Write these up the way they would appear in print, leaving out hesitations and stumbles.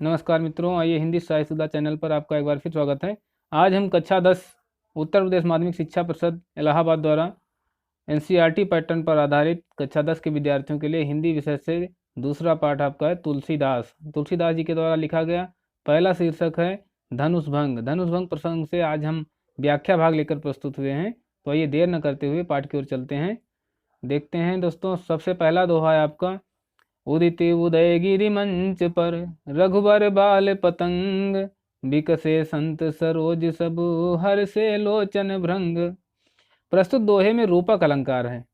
नमस्कार मित्रों, आइए हिंदी साहित्य सुधा चैनल पर आपका एक बार फिर स्वागत है। आज हम कक्षा 10 उत्तर प्रदेश माध्यमिक शिक्षा परिषद इलाहाबाद द्वारा एनसीईआरटी पैटर्न पर आधारित कक्षा 10 के विद्यार्थियों के लिए हिंदी विषय से दूसरा पाठ आपका है तुलसीदास। तुलसीदास जी के द्वारा लिखा गया पहला शीर्षक है धनुष भंग। धनुष भंग प्रसंग से आज हम व्याख्या भाग लेकर प्रस्तुत हुए हैं। तो आइए देर न करते हुए पाठ की ओर चलते हैं। देखते हैं दोस्तों, सबसे पहला दोहा है आपका। उदित उदयगिरि मंच पर रघुबर बाल पतंग, बिकसे संत सरोज सब हर से लोचन भृंग। प्रस्तुत दोहे में रूपक अलंकार है।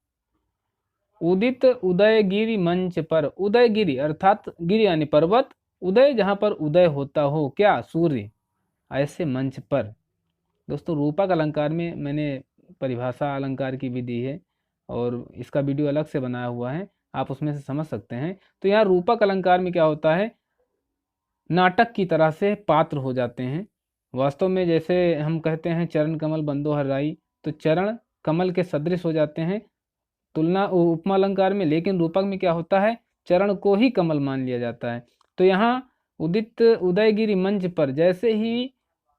उदित उदयगिरि मंच पर, उदयगिरि अर्थात गिरि यानी पर्वत, उदय जहाँ पर उदय होता हो, क्या सूर्य, ऐसे मंच पर। दोस्तों रूपक अलंकार में मैंने परिभाषा अलंकार की भी दी है और इसका वीडियो अलग से बनाया हुआ है, आप उसमें से समझ सकते हैं। तो यहाँ रूपक अलंकार में क्या होता है, नाटक की तरह से पात्र हो जाते हैं। वास्तव में जैसे हम कहते हैं चरण कमल बंदो हर राई, तो चरण कमल के सदृश हो जाते हैं तुलना उपमा अलंकार में, लेकिन रूपक में क्या होता है, चरण को ही कमल मान लिया जाता है। तो यहाँ उदित उदयगिरि मंच पर, जैसे ही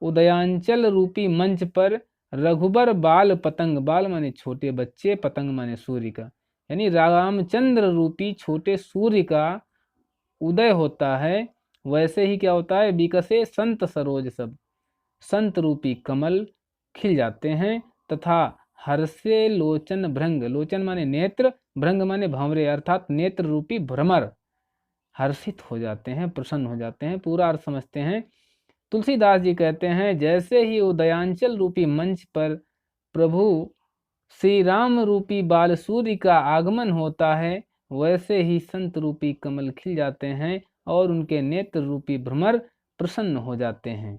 उदयांचल रूपी मंच पर रघुबर बाल पतंग, बाल माने छोटे बच्चे, पतंग माने सूर्य का, यानी रामचंद्र रूपी छोटे सूर्य का उदय होता है, वैसे ही क्या होता है, विकसे संत सरोज सब, संत रूपी कमल खिल जाते हैं, तथा हर्षे लोचन भृंग, लोचन माने नेत्र, भृंग माने भंवरे अर्थात नेत्र रूपी भ्रमर, हर्षित हो जाते हैं, प्रसन्न हो जाते हैं। पूरा अर्थ समझते हैं। तुलसीदास जी कहते हैं, जैसे ही उदयांचल रूपी मंच पर प्रभु श्री राम रूपी बाल सूर्य का आगमन होता है, वैसे ही संत रूपी कमल खिल जाते हैं और उनके नेत्र रूपी भ्रमर प्रसन्न हो जाते हैं।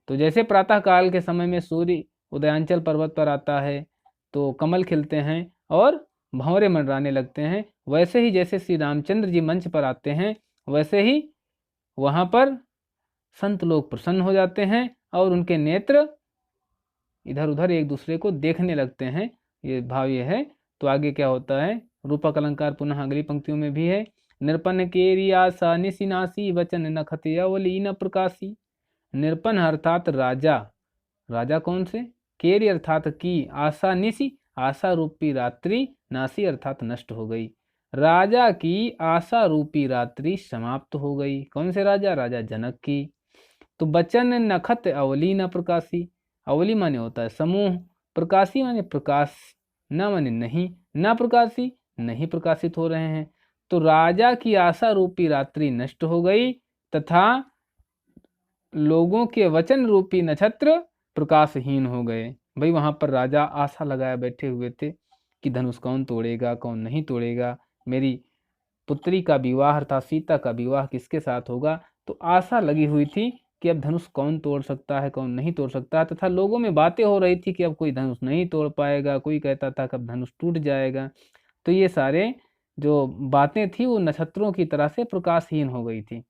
तो जैसे प्रातः काल के समय में सूर्य उदयांचल पर्वत पर आता है तो कमल खिलते हैं और भंवरे मंडराने लगते हैं, वैसे ही जैसे श्री रामचंद्र जी मंच पर आते हैं, वैसे ही वहाँ पर संत लोग प्रसन्न हो जाते हैं और उनके नेत्र इधर उधर एक दूसरे को देखने लगते हैं। ये भाव ये है। तो आगे क्या होता है, रूपक अलंकार पुनः अगली पंक्तियों में भी है। निर्पन केरी आशा निशिनासी, वचन नखत अवली न प्रकाशी। निर्पन अर्थात राजा, राजा कौन से, केरी अर्थात की, आशा निशि, आशा रूपी रात्रि, नासी अर्थात नष्ट हो गई। राजा की आशा रूपी रात्रि समाप्त हो गई। कौन से राजा, राजा जनक की। तो वचन नखत अवली न प्रकाशी, अवली माने होता है समूह, प्रकाशी माने प्रकाश, न माने नहीं, न प्रकाशी नहीं प्रकाशित हो रहे हैं। तो राजा की आशा रूपी रात्रि नष्ट हो गई तथा लोगों के वचन रूपी नक्षत्र प्रकाशहीन हो गए। भाई वहां पर राजा आशा लगाए बैठे हुए थे कि धनुष कौन तोड़ेगा कौन नहीं तोड़ेगा, मेरी पुत्री का विवाह अर्थात सीता का विवाह किसके साथ होगा। तो आशा लगी हुई थी कि अब धनुष कौन तोड़ सकता है कौन नहीं तोड़ सकता, तथा लोगों में बातें हो रही थी कि अब कोई धनुष नहीं तोड़ पाएगा, कोई कहता था कि अब धनुष टूट जाएगा। तो ये सारे जो बातें थी वो नक्षत्रों की तरह से प्रकाशहीन हो गई थी।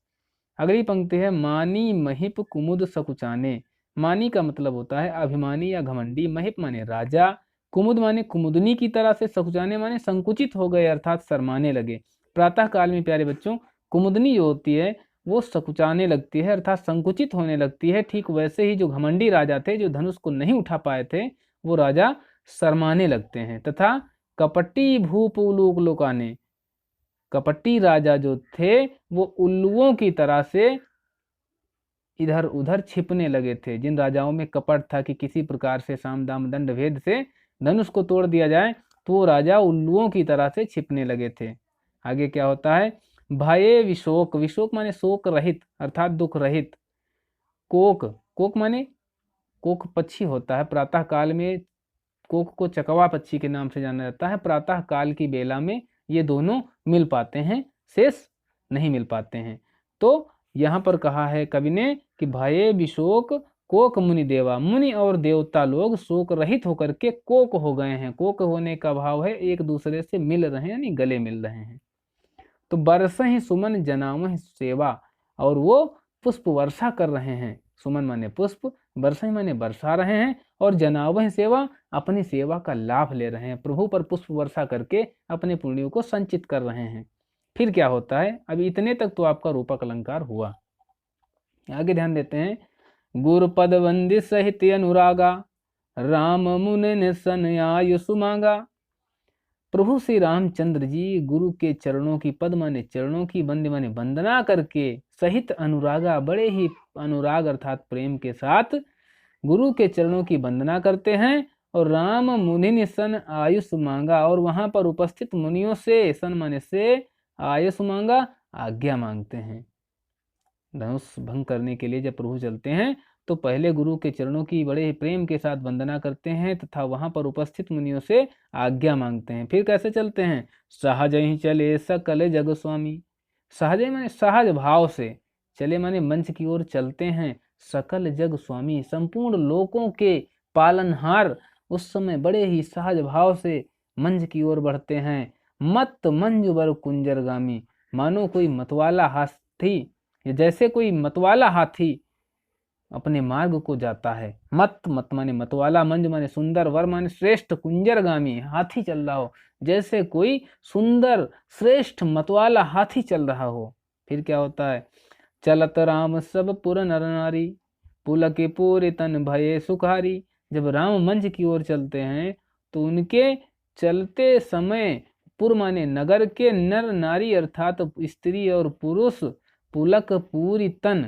अगली पंक्ति है, मानी महिप कुमुद सकुचाने। मानी का मतलब होता है अभिमानी या घमंडी, महिप माने राजा, कुमुद माने कुमुदनी की तरह से, सकुचाने माने संकुचित हो गए अर्थात शर्माने लगे। प्रातः काल में प्यारे बच्चों कुमुदनी जो होती है वो सकुचाने लगती है अर्थात संकुचित होने लगती है। ठीक वैसे ही जो घमंडी राजा थे जो धनुष को नहीं उठा पाए थे वो राजा शर्माने लगते हैं। तथा कपटी भूप उलूक लोकाने, कपटी राजा जो थे वो उल्लुओं की तरह से इधर उधर छिपने लगे थे। जिन राजाओं में कपट था कि किसी प्रकार से साम दाम दंड भेद से धनुष को तोड़ दिया जाए, तो वो राजा उल्लुओं की तरह से छिपने लगे थे। आगे क्या होता है, भये विशोक, विशोक माने शोक रहित अर्थात दुख रहित। कोक, कोक माने कोक पक्षी होता है, प्रातः काल में कोक को चकवा पक्षी के नाम से जाना जाता है। प्रातः काल की बेला में ये दोनों मिल पाते हैं, शेष नहीं मिल पाते हैं। तो यहाँ पर कहा है कवि ने कि भये विशोक कोक मुनि देवा, मुनि और देवता लोग शोक रहित होकर के कोक हो गए हैं। कोक होने का भाव है एक दूसरे से मिल रहे हैं यानी गले मिल रहे हैं। तो बरस ही सुमन जनावह सेवा, और वो पुष्प वर्षा कर रहे हैं। सुमन माने पुष्प, बरसा माने बरसा रहे हैं, और जनावह सेवा अपनी सेवा का लाभ ले रहे हैं। प्रभु पर पुष्प वर्षा करके अपने पुण्यों को संचित कर रहे हैं। फिर क्या होता है, अभी इतने तक तो आपका रूपक अलंकार हुआ। आगे ध्यान देते हैं, गुरुपद वंदित सहित अनुरागा, राम मुनि ने सन आयुष मांगा। प्रभु श्री रामचंद्र जी गुरु के चरणों की, पद माने चरणों की, वंदे माने वंदना करके, सहित अनुरागा बड़े ही अनुराग अर्थात प्रेम के साथ गुरु के चरणों की वंदना करते हैं, और राम मुनि ने सन आयुष मांगा, और वहां पर उपस्थित मुनियों से, सन माने से, आयुष मांगा, आज्ञा मांगते हैं। धनुष भंग करने के लिए जब प्रभु चलते हैं तो पहले गुरु के चरणों की बड़े ही प्रेम के साथ वंदना करते हैं तथा वहां पर उपस्थित मुनियों से आज्ञा मांगते हैं। फिर कैसे चलते हैं, सहज ही चले सकल जग स्वामी। सहज माने सहज भाव से, चले माने मंच की ओर चलते हैं, सकल जग स्वामी संपूर्ण लोकों के पालनहार उस समय बड़े ही सहज भाव से मंच की ओर बढ़ते हैं। मत मंजु बर कुंजरगामी, मानो कोई मतवाला हाथी, जैसे कोई मतवाला हाथी अपने मार्ग को जाता है। मत मत माने मतवाला, मंज माने सुंदर, वर माने श्रेष्ठ, कुंजरगामी हाथी चल रहा हो, जैसे कोई सुंदर श्रेष्ठ मतवाला हाथी चल रहा हो। फिर क्या होता है, चलत राम सब पुर नर नारी, पुलक पूरे तन भये सुखारी। जब राम मंच की ओर चलते हैं तो उनके चलते समय पुर माने नगर के नर नारी अर्थात स्त्री और पुरुष, पुलक पूरी तन,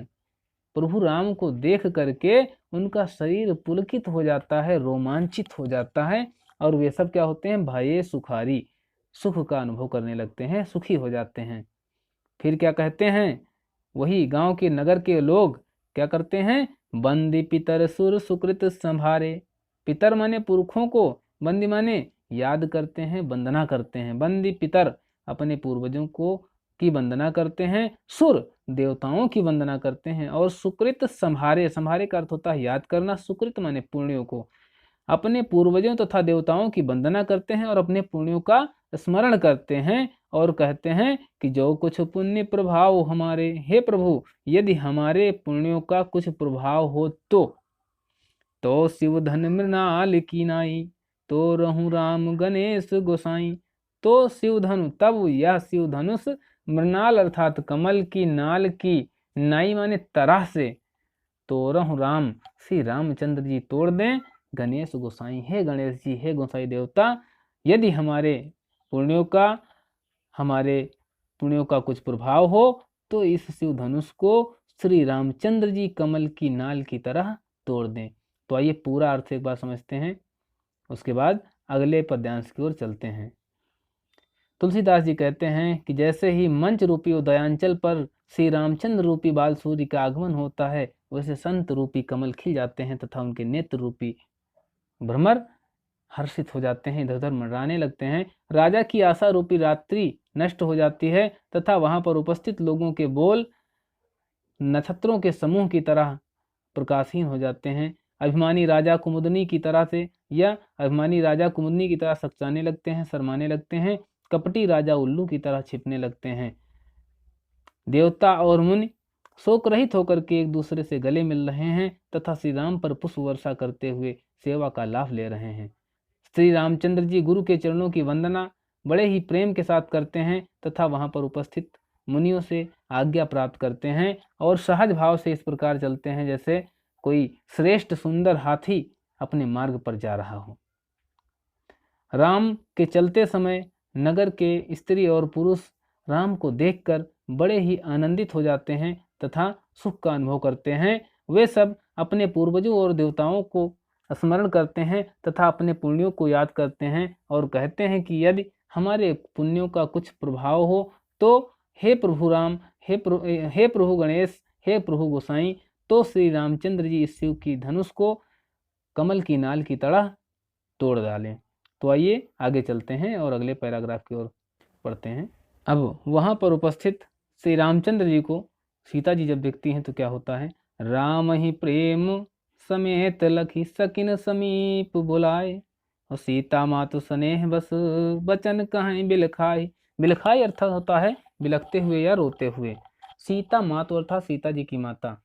प्रभु राम को देख करके उनका शरीर पुलकित हो जाता है, रोमांचित हो जाता है, और वे सब क्या होते हैं, भये सुखारी, सुख का अनुभव करने लगते हैं, सुखी हो जाते हैं। फिर क्या कहते हैं, वही गांव के नगर के लोग क्या करते हैं, बंदी पितर सुर सुकृत संभारे। पितर माने पुरखों को, बंदी माने याद करते हैं, वंदना करते हैं। बंदी पितर अपने पूर्वजों को की वंदना करते हैं, सुर देवताओं की वंदना करते हैं, और सुकृत संभारे, संभारे का अर्थ होता है याद करना, सुकृत माने पुण्यों को, अपने पूर्वजों तथा देवताओं की वंदना करते हैं और अपने पुण्यों का स्मरण करते हैं, और कहते हैं कि जो कुछ पुण्य प्रभाव हमारे, हे प्रभु यदि हमारे पुण्यों का कुछ प्रभाव हो तो शिव धन मृणाल की नाई, तो रहूं राम गणेश गोसाई। तो शिव धनु, तब यह शिव धनुष मृणाल अर्थात कमल की नाल की, नाई माने तरह से, तो रहूं राम श्री रामचंद्र जी तोड़ दें, गणेश गोसाई, हे गणेश जी, हे गोसाई देवता, यदि हमारे पुण्यों का कुछ प्रभाव हो तो इस शिव धनुष को श्री रामचंद्र जी कमल की नाल की तरह तोड़ दें। तो आइए पूरा अर्थ एक बार समझते हैं, उसके बाद अगले पद्यांश की ओर चलते हैं। तुलसीदास जी कहते हैं कि जैसे ही मंच रूपी उदयांचल पर श्री रामचंद्र रूपी बाल सूर्य का आगमन होता है, वैसे संत रूपी कमल खिल जाते हैं तथा उनके नेत्र रूपी भ्रमर हर्षित हो जाते हैं, इधर उधर मंडराने लगते हैं। राजा की आशा रूपी रात्रि नष्ट हो जाती है तथा वहां पर उपस्थित लोगों के बोल नक्षत्रों के समूह की तरह प्रकाशहीन हो जाते हैं। अभिमानी राजा कुमुदनी की तरह से, या अभिमानी राजा कुमुदनी की तरह सकचाने लगते हैं, शर्माने लगते हैं। कपटी राजा उल्लू की तरह छिपने लगते हैं। देवता और मुनि शोक रहित होकर के एक दूसरे से गले मिल रहे हैं तथा श्री राम पर पुष्प वर्षा करते हुए सेवा का लाभ ले रहे हैं। श्री रामचंद्र जी गुरु के चरणों की वंदना बड़े ही प्रेम के साथ करते हैं तथा वहां पर उपस्थित मुनियों से आज्ञा प्राप्त करते हैं, और सहज भाव से इस प्रकार चलते हैं जैसे कोई श्रेष्ठ सुंदर हाथी अपने मार्ग पर जा रहा हो। राम के चलते समय नगर के स्त्री और पुरुष राम को देखकर बड़े ही आनंदित हो जाते हैं तथा सुख का अनुभव करते हैं। वे सब अपने पूर्वजों और देवताओं को स्मरण करते हैं तथा अपने पुण्यों को याद करते हैं, और कहते हैं कि यदि हमारे पुण्यों का कुछ प्रभाव हो तो हे प्रभु राम, हे प्रभु गणेश, हे प्रभु गोसाई, तो श्री रामचंद्र जी इस शिव की धनुष को कमल की नाल की तरह तोड़ डालें। तो आइए आगे चलते हैं और अगले पैराग्राफ की ओर पढ़ते हैं। अब वहां पर उपस्थित श्री रामचंद्र जी को सीता जी जब देखती हैं तो क्या होता है, राम ही प्रेम समेत लखी सकिन समीप बुलाए, और सीता मातु स्नेह बस बचन कहीं बिलखाई। बिलखाई अर्थात होता है बिलखते हुए या रोते हुए। सीता मातु अर्थात सीता जी की माता।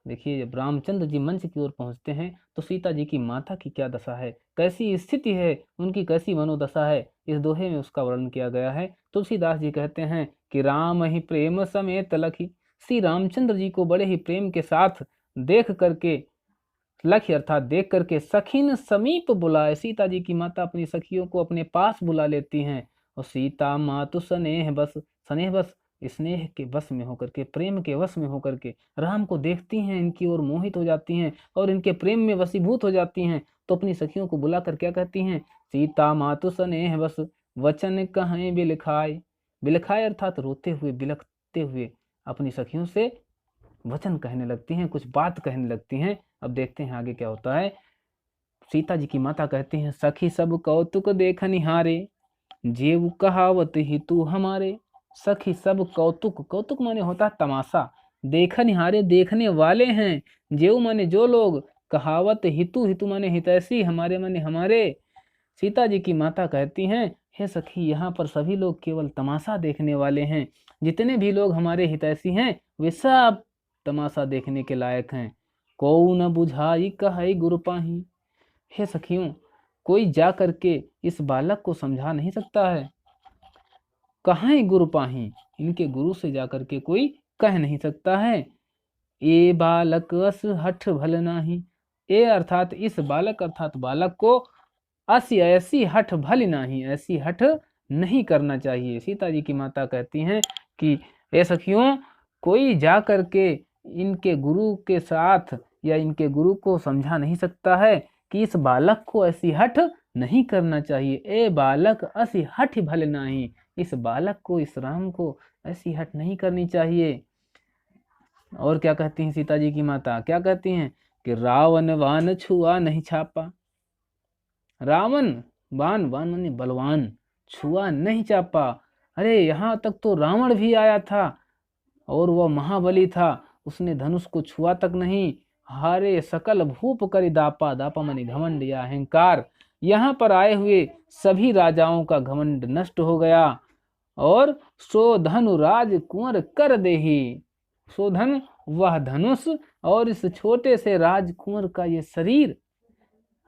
देखिए जब रामचंद्र जी मंच की ओर पहुंचते हैं तो सीता जी की माता की क्या दशा है, कैसी स्थिति है, उनकी कैसी मनोदशा है, इस दोहे में उसका वर्णन किया गया है। तुलसीदास जी कहते हैं कि राम ही प्रेम समेत लखी श्री रामचंद्र जी को बड़े ही प्रेम के साथ देख करके, लक्ष्य अर्थात देख करके, सखीन समीप बुलाए। सीता जी की माता अपनी सखियों को अपने पास बुला लेती हैं और सीता मातु स्नेह बस, स्नेह बस, स्नेह के वश में होकर के, प्रेम के वश में होकर के राम को देखती हैं, इनकी ओर मोहित हो जाती हैं और इनके प्रेम में वशीभूत हो जाती हैं। तो अपनी सखियों को बुलाकर क्या कहती हैं? सीता मातु स्नेह बस, वचन कहें बिलखाए। बिलखाए अर्थात रोते हुए, बिलखते हुए अपनी सखियों से वचन कहने लगती हैं, कुछ बात कहने लगती हैं। अब देखते हैं आगे क्या होता है। सीता जी की माता कहती हैं, सखी सब कौतुक देख निहारे, जेऊ कहावत ही तू हमारे। सखी सब कौतुक, कौतुक माने होता है तमाशा, देख निहारे देखने वाले हैं, जेऊ माने जो लोग, कहावत हितु, हितु माने हितैषी, हमारे माने हमारे। सीता जी की माता कहती हैं, हे सखी, यहाँ पर सभी लोग केवल तमाशा देखने वाले हैं, जितने भी लोग हमारे हितैषी हैं वे सब तमाशा देखने के लायक हैं। को न बुझाई कहाई गुरु पाही। हे सखियों, कोई जा करके इस बालक को समझा नहीं सकता है। कहाँ गुरु पाही, इनके गुरु से जा करके कोई कह नहीं सकता है। ए बालक अस हठ भल नाही। ए अर्थात इस बालक, अर्थात बालक को, असी ऐसी हठ भल नाही, ऐसी हठ नहीं करना चाहिए। सीता जी की माता कहती हैं कि ए सखियों, कोई जा करके इनके गुरु के साथ या इनके गुरु को समझा नहीं सकता है कि इस बालक को ऐसी हठ नहीं करना चाहिए। ए बालक असी हठ भल नाही, इस बालक को, इस राम को ऐसी हठ नहीं करनी चाहिए। और क्या कहती हैं सीता जी की माता? क्या कहती हैं कि रावण वान छुआ नहीं छापा। रावण, वान, वान माने बलवान, छुआ नहीं चापा। अरे यहाँ तक तो रावण भी आया था और वह महाबली था, उसने धनुष को छुआ तक नहीं। हारे सकल भूप करि दापा, दापा माने घमंड या अहंकार। यहाँ पर आए हुए सभी राजाओं का घमंड नष्ट हो गया। और सो धनु राज कुंवर कर देही, सो धन, वह धनुष, और इस छोटे से राजकुंवर का ये शरीर।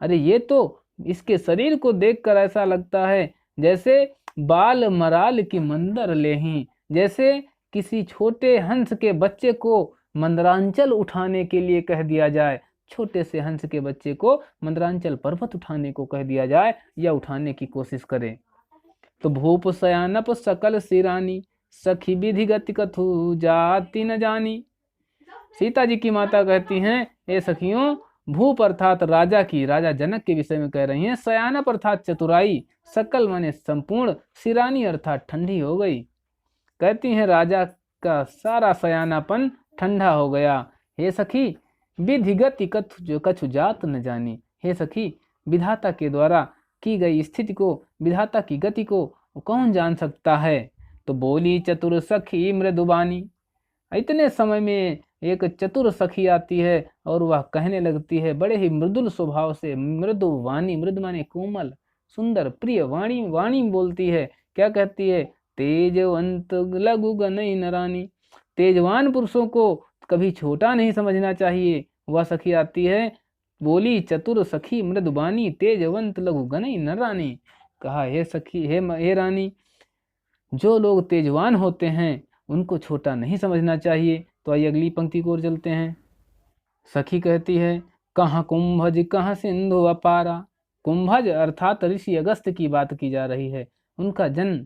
अरे ये तो, इसके शरीर को देखकर ऐसा लगता है जैसे बाल मराल की मंदर लेही, जैसे किसी छोटे हंस के बच्चे को मंदरांचल उठाने के लिए कह दिया जाए, छोटे से हंस के बच्चे को मंदरांचल पर्वत उठाने को कह दिया जाए या उठाने की कोशिश करे। तो भूप सयानप सकल सिरानी, सखी विधि गति कथु जाति न जानी। सीता जी की माता कहती हैं, ए सखियों, भूप अर्थात राजा की, राजा जनक के विषय में कह रही हैं। सयानप अर्थात चतुराई, सकल माने संपूर्ण, सिरानी अर्थात ठंडी हो गई। कहती हैं राजा का सारा सयानापन ठंडा हो गया। हे सखी, विधिगति कछु जात न जानी। हे सखी, विधाता के द्वारा की गई स्थिति को, विधाता की गति को कौन जान सकता है। तो बोली चतुर सखी मृदुबानी। इतने समय में एक चतुर सखी आती है और वह कहने लगती है बड़े ही मृदुल स्वभाव से, मृदु वाणी, मृदु माने कोमल, सुंदर, प्रिय वाणी, वाणी बोलती है। क्या कहती है? तेजवंत लघु गनई नरानी। तेजवान पुरुषों को कभी छोटा नहीं समझना चाहिए। वह सखी आती है, बोली चतुर सखी मृदुबानी, तेजवंत लघु गनई नरानी। कहा, हे सखी, हे रानी, जो लोग तेजवान होते हैं उनको छोटा नहीं समझना चाहिए। तो आइए अगली पंक्ति को ओर चलते हैं। सखी कहती है, कहाँ कुंभज कहाँ सिंधु अपारा। कुंभज अर्थात ऋषि अगस्त की बात की जा रही है। उनका जन्म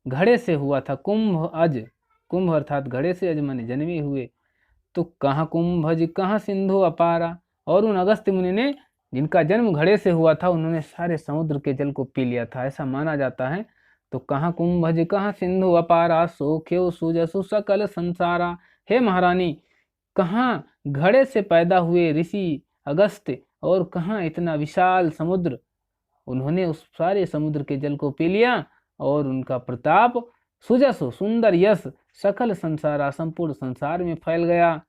घड़े से हुआ था। कुंभ अज, कुंभ अर्थात घड़े से, अज माने जन्मे हुए। तो कहाँ कुंभज कहाँ सिंधु अपारा, और उन अगस्त मुनि ने, जिनका जन्म घड़े से हुआ था, उन्होंने सारे समुद्र के जल को पी लिया था, ऐसा माना जाता है। तो कहाँ कुंभज कहाँ सिंधु अपारा, सोख्यो सुजसु सकल संसारा। हे महारानी, कहाँ घड़े से पैदा हुए ऋषि अगस्त और कहाँ इतना विशाल समुद्र। उन्होंने उस सारे समुद्र के जल को पी लिया और उनका प्रताप, सुजसु सुंदर यश, सकल संसारा संपूर्ण संसार में फैल गया।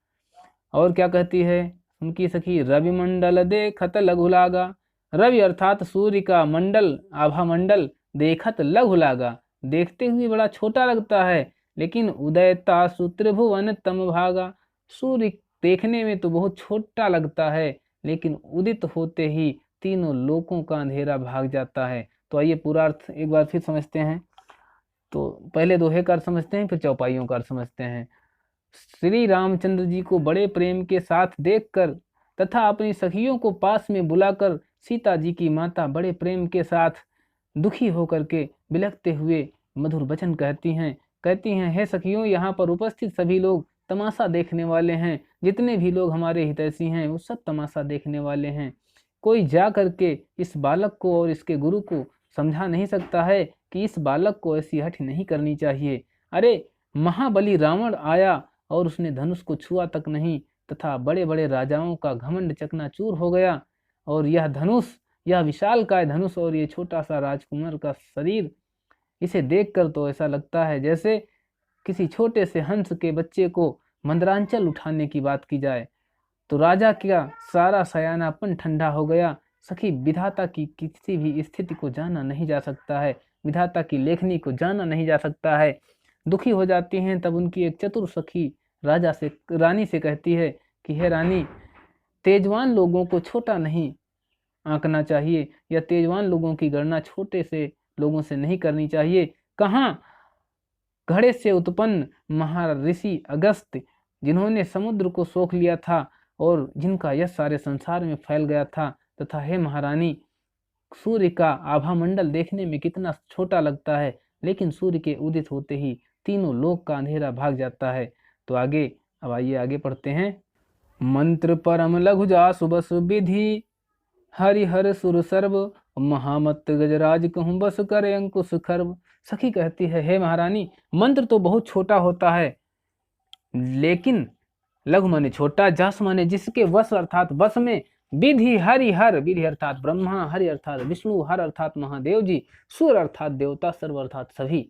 और क्या कहती है उनकी सखी, रवि मंडल देखत लघु लागा। रवि अर्थात सूर्य का मंडल, आभा मंडल, देखत लघु लागा, देखते हुए बड़ा छोटा लगता है। लेकिन उदयता त्रिभुवन तम भागा। सूर्य देखने में तो बहुत छोटा लगता है, लेकिन उदित होते ही तीनों लोकों का अंधेरा भाग जाता है। तो आइए पूरा अर्थ एक बार फिर समझते हैं। तो पहले दोहे का अर्थ समझते हैं, फिर चौपाइयों का अर्थ समझते हैं। श्री रामचंद्र जी को बड़े प्रेम के साथ देखकर तथा अपनी सखियों को पास में बुलाकर सीता जी की माता बड़े प्रेम के साथ दुखी होकर के बिलखते हुए मधुर वचन कहती हैं, हे सखियों, यहाँ पर उपस्थित सभी लोग तमाशा देखने वाले हैं। जितने भी लोग हमारे हितैषी हैं वो सब तमाशा देखने वाले हैं। कोई जा करके इस बालक को और इसके गुरु को समझा नहीं सकता है कि इस बालक को ऐसी हठ नहीं करनी चाहिए। अरे महाबली रावण आया और उसने धनुष को छुआ तक नहीं तथा बड़े बड़े राजाओं का घमंड चकनाचूर हो गया। और यह धनुष, यह विशालकाय धनुष और ये छोटा सा राजकुमार का शरीर, इसे देखकर तो ऐसा लगता है जैसे किसी छोटे से हंस के बच्चे को मंदरांचल उठाने की बात की जाए। तो राजा का सारा सयानापन ठंडा हो गया। सखी, विधाता की किसी भी स्थिति को जाना नहीं जा सकता है, विधाता की लेखनी को जाना नहीं जा सकता है। दुखी हो जाती हैं तब उनकी एक चतुर सखी रानी से कहती है कि हे रानी, तेजवान लोगों को छोटा नहीं आंकना चाहिए या तेजवान लोगों की गणना छोटे से लोगों से नहीं करनी चाहिए। कहाँ घड़े से उत्पन्न महर्षि अगस्त्य, जिन्होंने समुद्र को सोख लिया था और जिनका यश सारे संसार में फैल गया था, तथा हे महारानी, सूर्य का आभामंडल देखने में कितना छोटा लगता है, लेकिन सूर्य के उदित होते ही तीनों लोक का अंधेरा भाग जाता है। तो आगे, अब आइए आगे पढ़ते हैं। मंत्र परम लघु जासु बस विधि, हरिहर सुर सर्व, महामत गजराज कहूँ बस करे अंकुश खर्व। सखी कहती है, हे महारानी, मंत्र तो बहुत छोटा होता है, लेकिन लघु माने छोटा, जस माने जिसके वश अर्थात वश में, विधि हरिहर, विधि अर्थात ब्रह्मा, हरि अर्थात विष्णु, हर अर्थात महादेव जी, सुर अर्थात देवता, सर्व अर्थात सभी।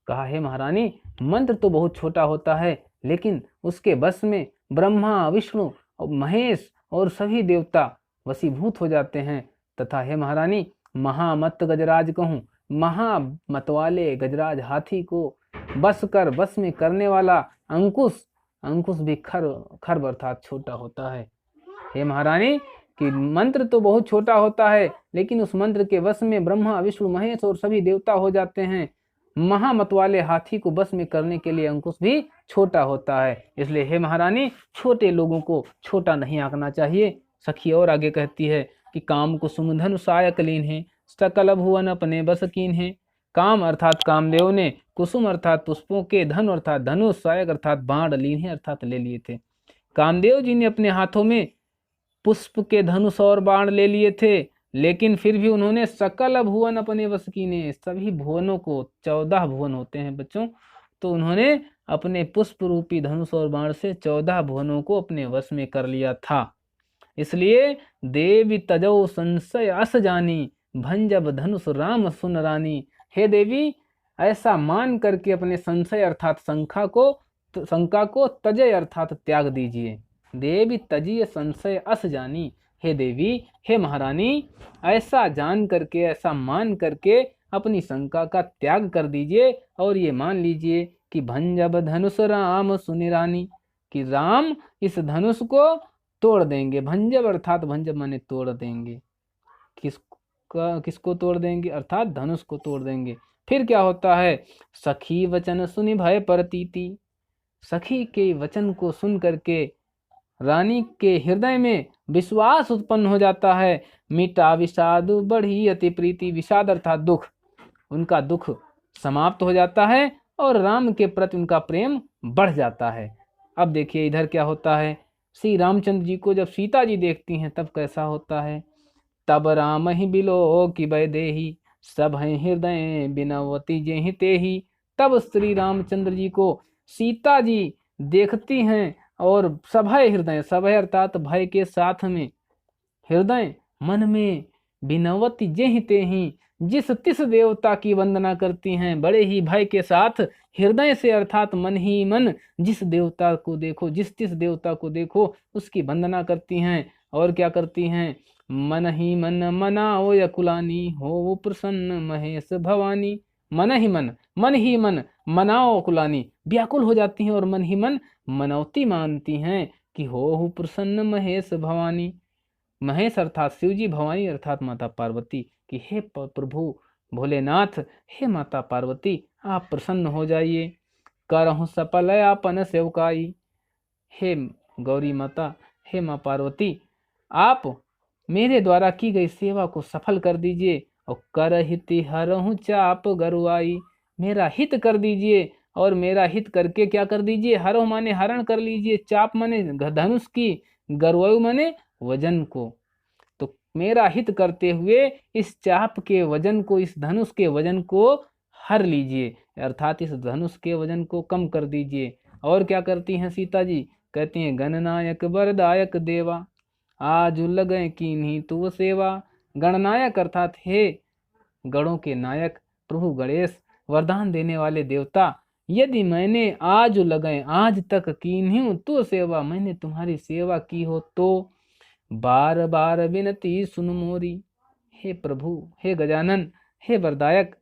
कहा, हे महारानी, मंत्र तो बहुत छोटा होता है, लेकिन उसके वश में ब्रह्मा, विष्णु और महेश और सभी देवता वशीभूत हो जाते हैं। तथा हे महारानी, महामत गजराज कहूँ, महामत वाले गजराज हाथी को बस में करने वाला अंकुश, अंकुश भी खर्व अर्थात छोटा होता है। हे महारानी, कि मंत्र तो बहुत छोटा होता है, लेकिन उस मंत्र के वश में ब्रह्मा, विष्णु, महेश और सभी देवता हो जाते हैं। महामत वाले हाथी को बस में करने के लिए अंकुश भी छोटा होता है। इसलिए हे महारानी, छोटे लोगों को छोटा नहीं आंकना चाहिए। सखी और आगे कहती है कि काम कुसुम धनु सायक लीन है, सकल भुवन अपने बस कीन है। काम अर्थात कामदेव ने, कुसुम अर्थात पुष्पों के, धनु अर्थात धनुष, सायक अर्थात बाण, लीन है अर्थात ले लिए थे। कामदेव जी ने अपने हाथों में पुष्प के धनुष और बाण ले लिए थे, लेकिन फिर भी उन्होंने सकल भुवन अपने वश कीने, सभी भुवनों को, 14 भुवन होते हैं बच्चों, तो उन्होंने अपने पुष्प रूपी धनुष और बाण से 14 भुवनों को अपने वश में कर लिया था। इसलिए देवी तजो संशय अस जानी, भंजब धनुष राम सुन रानी। हे देवी, ऐसा मान करके अपने संशय अर्थात शंका को तजय अर्थात त्याग दीजिए। देवी तजिए संशय अस जानी, हे देवी, हे महारानी, ऐसा जान करके, ऐसा मान करके अपनी शंका का त्याग कर दीजिए और ये मान लीजिए कि भंजब धनुष राम सुनि रानी, कि राम इस धनुष को तोड़ देंगे। भंजब अर्थात भंजब माने तोड़ देंगे। किसको तोड़ देंगे? अर्थात धनुष को तोड़ देंगे। फिर क्या होता है? सखी वचन सुनि भय परतीति, सखी के वचन को सुन करके रानी के हृदय में विश्वास उत्पन्न हो जाता है। मिटा विषाद बढ़ी अति प्रीति, विषाद अर्थात दुख, उनका दुख समाप्त हो जाता है और राम के प्रति उनका प्रेम बढ़ जाता है। अब देखिए इधर क्या होता है, श्री रामचंद्र जी को जब सीता जी देखती हैं तब कैसा होता है। तब राम ही बिलो कि वै देही, सब हैं हृदय बिनवती जेहि तेहि। तब श्री रामचंद्र जी को सीता जी देखती हैं और सभय हृदय, सभय अर्थात भय के साथ में, हृदय मन में, बिनवती जेहि तेहि, जिस तिस देवता की वंदना करती हैं बड़े ही भय के साथ, हृदय से अर्थात मन ही मन, जिस देवता को देखो, जिस तिस देवता को देखो उसकी वंदना करती हैं। और क्या करती हैं? मन ही मन मनाओ यकुलानी, हो प्रसन्न महेश भवानी। मन ही मन मनाओ कुलानी, व्याकुल हो जाती हैं और मन ही मन मनौती मानती हैं कि हो प्रसन्न महेश भवानी। महेश अर्थात शिव जी, भवानी अर्थात माता पार्वती, कि हे प्रभु भोलेनाथ, हे माता पार्वती, आप प्रसन्न हो जाइए। करहूँ सफल आपन सेवकाई। हे गौरी माता, हे माँ पार्वती, आप मेरे द्वारा की गई सेवा को सफल कर दीजिए। और कर हित हरहूँ चाप गरुआई, मेरा हित कर दीजिए और मेरा हित करके क्या कर दीजिए, हरहूँ माने हरण कर लीजिए, चाप माने धनुष की, गरुआयु माने वजन को। तो मेरा हित करते हुए इस चाप के वजन को, इस धनुष के वजन को हर लीजिए, अर्थात इस धनुष के वजन को कम कर दीजिए। और क्या करती हैं सीता जी, कहती हैं गणनायक वरदायक देवा, आज लगे कीन्ही तू सेवा। गणनायक अर्थात हे गणों के नायक प्रभु गणेश, वरदान देने वाले देवता, यदि मैंने आज लगे, आज तक कीन्ही तू सेवा, मैंने तुम्हारी सेवा की हो तो बार बार विनती सुन मोरी। हे प्रभु, हे गजानन, हे वरदायक,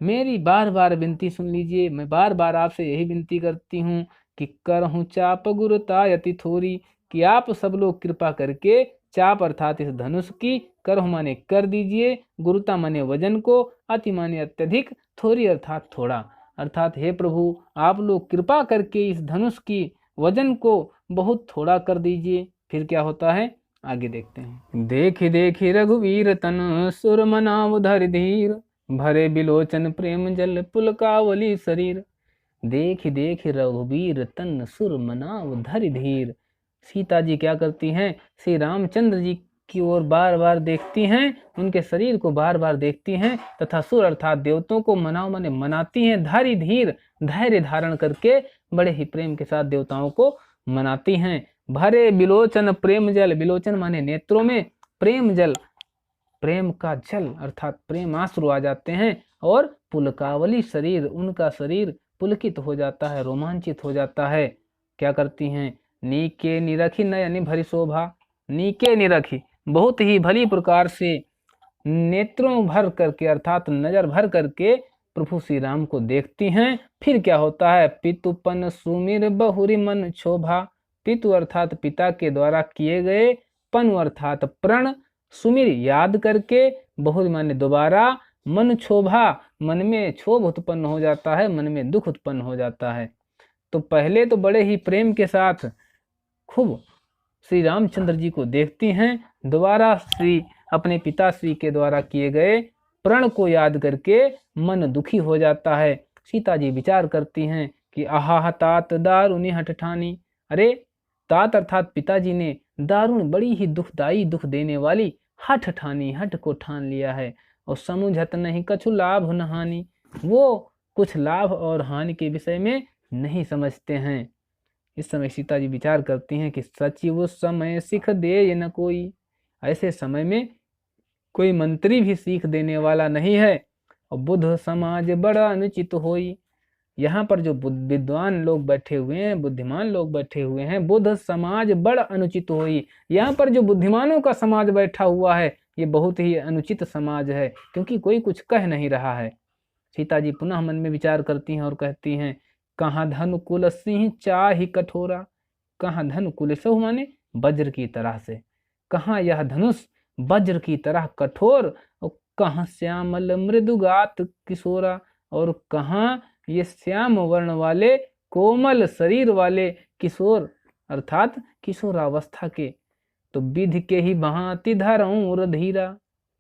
मेरी बार बार विनती सुन लीजिए। मैं बार बार आपसे यही विनती करती हूँ कि करहूँ चाप गुरुता यति थोरी, कि आप सब लोग कृपा करके चाप अर्थात इस धनुष की, करहूँ माने कर दीजिए, गुरुता माने वजन को, अति माने अत्यधिक, थोरी अर्थात थोड़ा। अर्थात हे प्रभु, आप लोग कृपा करके इस धनुष की वजन को बहुत थोड़ा कर दीजिए। फिर क्या होता है आगे देखते हैं। देखि देखि रघुवीर तन सुर मनाव धर धीर, भरे बिलोचन प्रेम जल पुलकावली शरीर। देख देख रघुवीर तन सुर मनाव धर धीर। सीता जी क्या करती हैं, श्री रामचंद्र जी की ओर बार बार देखती हैं, उनके शरीर को बार बार देखती हैं, तथा सुर अर्थात देवताओं को मनाव माने मनाती हैं, धरि धीर धैर्य धारण करके बड़े ही प्रेम के साथ देवताओं को मनाती हैं। भरे बिलोचन प्रेम जल, बिलोचन माने नेत्रों में, प्रेम जल प्रेम का जल अर्थात प्रेम आंसू आ जाते हैं। और पुलकावली शरीर, उनका शरीर पुलकित हो जाता है, रोमांचित हो जाता है। क्या करती हैं, नीके निरखी नयनि भरी शोभा। नीके निरखी बहुत ही भली प्रकार से नेत्रों भर करके अर्थात नजर भर करके प्रभु श्री राम को देखती हैं। फिर क्या होता है, पितुपन सुमिर बहुरी मन शोभा। पितु अर्थात पिता के द्वारा किए गए, पन अर्थात प्रण, सुमिर याद करके, बहुरी माने दोबारा, मन क्षोभा मन में क्षोभ उत्पन्न हो जाता है, मन में दुख उत्पन्न हो जाता है। तो पहले तो बड़े ही प्रेम के साथ खूब श्री रामचंद्र जी को देखती हैं, दोबारा श्री अपने पिताश्री के द्वारा किए गए प्रण को याद करके मन दुखी हो जाता है। सीता जी विचार करती हैं कि आहा तात दारुणी हठ ठानी। अरे तात अर्थात पिताजी ने दारुण बड़ी ही दुखदाई, दुख देने वाली हठ ठानी, हठ को ठान लिया है। और समुझत नहीं कछु लाभ न हानि, वो कुछ लाभ और हानि के विषय में नहीं समझते हैं। इस समय सीता जी विचार करती हैं कि सचिव समय सिख दे न कोई, ऐसे समय में कोई मंत्री भी सीख देने वाला नहीं है। और बुद्ध समाज बड़ा अनुचित होई। यहाँ पर जो विद्वान लोग बैठे हुए हैं, बुद्धिमान लोग बैठे हुए हैं, बुद्ध समाज बड़ा अनुचित होई। यहाँ पर जो बुद्धिमानों का समाज बैठा हुआ है, ये बहुत ही अनुचित समाज है, क्योंकि कोई कुछ कह नहीं रहा है। सीता जी पुनः मन में विचार करती हैं और कहती हैं, कहाँ धन कुल सिंह चाहि कठोरा। कहाँ धन कुल सह माने वज्र की तरह से, कहाँ यह धनुष वज्र की तरह कठोर, और कहाँ श्यामल मृदुगात किशोरा, और कहाँ ये श्याम वर्ण वाले कोमल शरीर वाले किशोर अर्थात किशोरावस्था के। तो विधि के ही भांति धरऊं धीरा।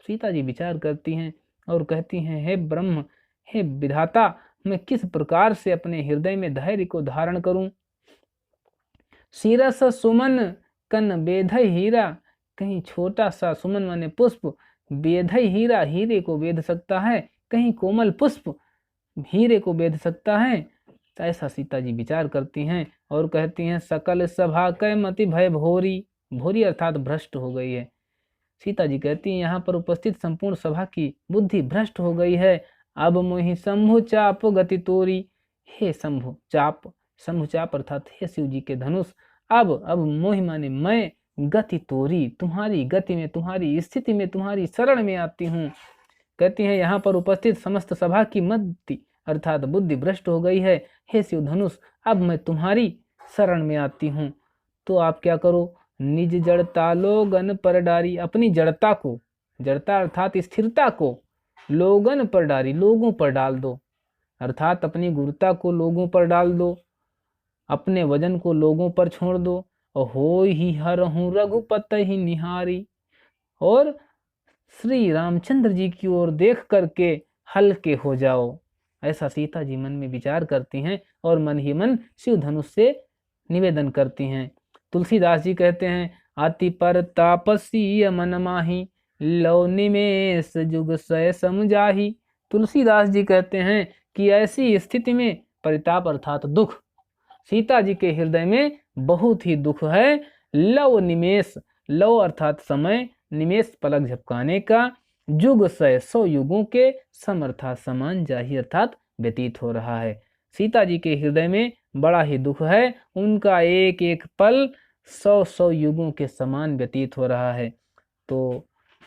सीता जी विचार करती हैं और कहती हैं, हे ब्रह्म, हे विधाता, मैं किस प्रकार से अपने हृदय में धैर्य को धारण करूं। शिरस सुमन कन बेधय हीरा। कहीं छोटा सा सुमन माने पुष्प, बेधय हीरा हीरे को बेध सकता है, कहीं कोमल पुष्प हीरे को बेध सकता है। तो ऐसा सीता जी विचार करती हैं और कहती हैं, सकल सभा कै मति भय भोरी। भोरी अर्थात भ्रष्ट हो गई है। सीता जी कहती हैं, यहाँ पर उपस्थित संपूर्ण सभा की बुद्धि भ्रष्ट हो गई है। अब मोहि शंभु चाप गति तोरी। हे शंभु चाप, शंभु चाप अर्थात हे शिव जी के धनुष, अब मोहि माने मैं, गति तोरी तुम्हारी गति में, तुम्हारी स्थिति में, तुम्हारी शरण में आती हूँ। कहती हैं, यहाँ पर उपस्थित समस्त सभा की मति अर्थात बुद्धि भ्रष्ट हो गई है। हे शिव धनुष, अब मैं तुम्हारी शरण में आती हूँ। तो आप क्या करो, निज जड़ता लोगन पर डारी। अपनी जड़ता को, जड़ता अर्थात स्थिरता को लोगन पर डारी, लोगों पर डाल दो। अर्थात अपनी गुरुता को लोगों पर डाल दो, अपने वजन को लोगों पर छोड़ दो। और हो ही हरहूँ रघुपति ही निहारी, और श्री रामचंद्र जी की ओर देख करके हल्के हो जाओ। ऐसा सीता जी मन में विचार करती हैं और मन ही मन शिव धनुष से निवेदन करती हैं। तुलसीदास जी कहते हैं, अति पर तापसी मन माही, लौ निमेष जुग सय समझाही। तुलसीदास जी कहते हैं कि ऐसी स्थिति में, परिताप अर्थात दुख, सीता जी के हृदय में बहुत ही दुख है। लव निमेष, लव अर्थात समय, निमेष पलक झपकाने का, जुग सय 100 युगों के, समर्था समान जाही अर्थात व्यतीत हो रहा है। सीता जी के हृदय में बड़ा ही दुख है, उनका एक एक पल 100 युगों के समान व्यतीत हो रहा है। तो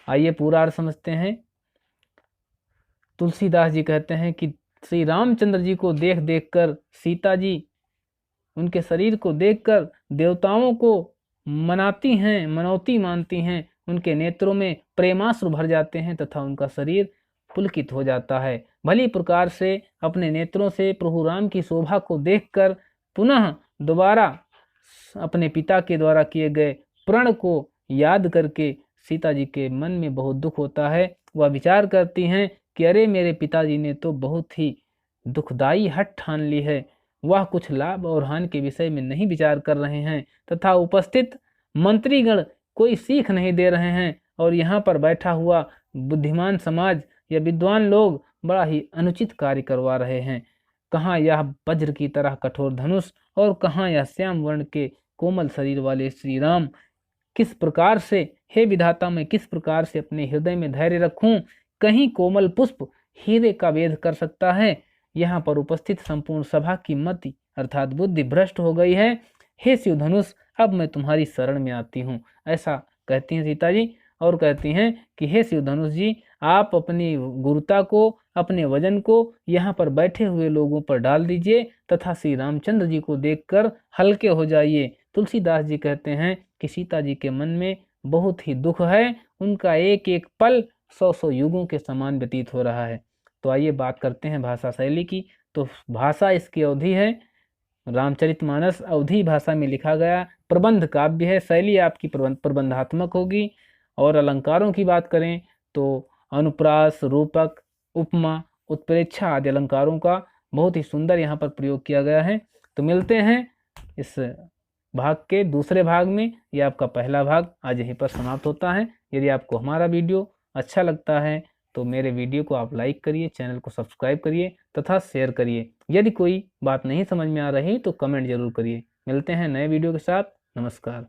आइए पूरा अर्थ समझते हैं। तुलसीदास जी कहते हैं कि श्री रामचंद्र जी को देख देख कर सीता जी उनके शरीर को देखकर देवताओं को मनाती हैं, मनौती मानती हैं। उनके नेत्रों में प्रेमाश्रु भर जाते हैं तथा उनका शरीर पुलकित हो जाता है। भली प्रकार से अपने नेत्रों से प्रभु राम की शोभा को देखकर पुनः दोबारा अपने पिता के द्वारा किए गए प्रण को याद करके सीता जी के मन में बहुत दुख होता है। वह विचार करती हैं कि अरे मेरे पिताजी ने तो बहुत ही दुखदाई हट ठान ली है। वह कुछ लाभ और हानि के विषय में नहीं विचार कर रहे हैं तथा उपस्थित मंत्रीगण कोई सीख नहीं दे रहे हैं, और यहाँ पर बैठा हुआ बुद्धिमान समाज या विद्वान लोग बड़ा ही अनुचित कार्य करवा रहे हैं। कहाँ यह वज्र की तरह कठोर धनुष और कहाँ यह श्याम वर्ण के कोमल शरीर वाले श्री राम। किस प्रकार से, हे विधाता, मैं किस प्रकार से अपने हृदय में धैर्य रखूं? कहीं कोमल पुष्प हीरे का वेध कर सकता है। यहाँ पर उपस्थित संपूर्ण सभा की मति अर्थात बुद्धि भ्रष्ट हो गई है। हे शिव धनुष, अब मैं तुम्हारी शरण में आती हूँ, ऐसा कहती हैं सीता जी। और कहती हैं कि हे शिव धनुष जी, आप अपनी गुरुता को, अपने वजन को यहाँ पर बैठे हुए लोगों पर डाल दीजिए तथा श्री रामचंद्र जी को देखकर हल्के हो जाइए। तुलसीदास जी कहते हैं कि सीता जी के मन में बहुत ही दुख है, उनका एक एक पल 100 युगों के समान व्यतीत हो रहा है। तो आइए बात करते हैं भाषा शैली की। तो भाषा इसकी अवधि है, रामचरितमानस अवधी भाषा में लिखा गया प्रबंध काव्य है। शैली आपकी प्रबंधात्मक होगी। और अलंकारों की बात करें तो अनुप्रास, रूपक, उपमा, उत्प्रेक्षा आदि अलंकारों का बहुत ही सुंदर यहाँ पर प्रयोग किया गया है। तो मिलते हैं इस भाग के दूसरे भाग में। यह आपका पहला भाग आज यहीं पर समाप्त होता है। यदि आपको हमारा वीडियो अच्छा लगता है तो मेरे वीडियो को आप लाइक करिए, चैनल को सब्सक्राइब करिए तथा शेयर करिए। यदि कोई बात नहीं समझ में आ रही तो कमेंट जरूर करिए। मिलते हैं नए वीडियो के साथ। नमस्कार।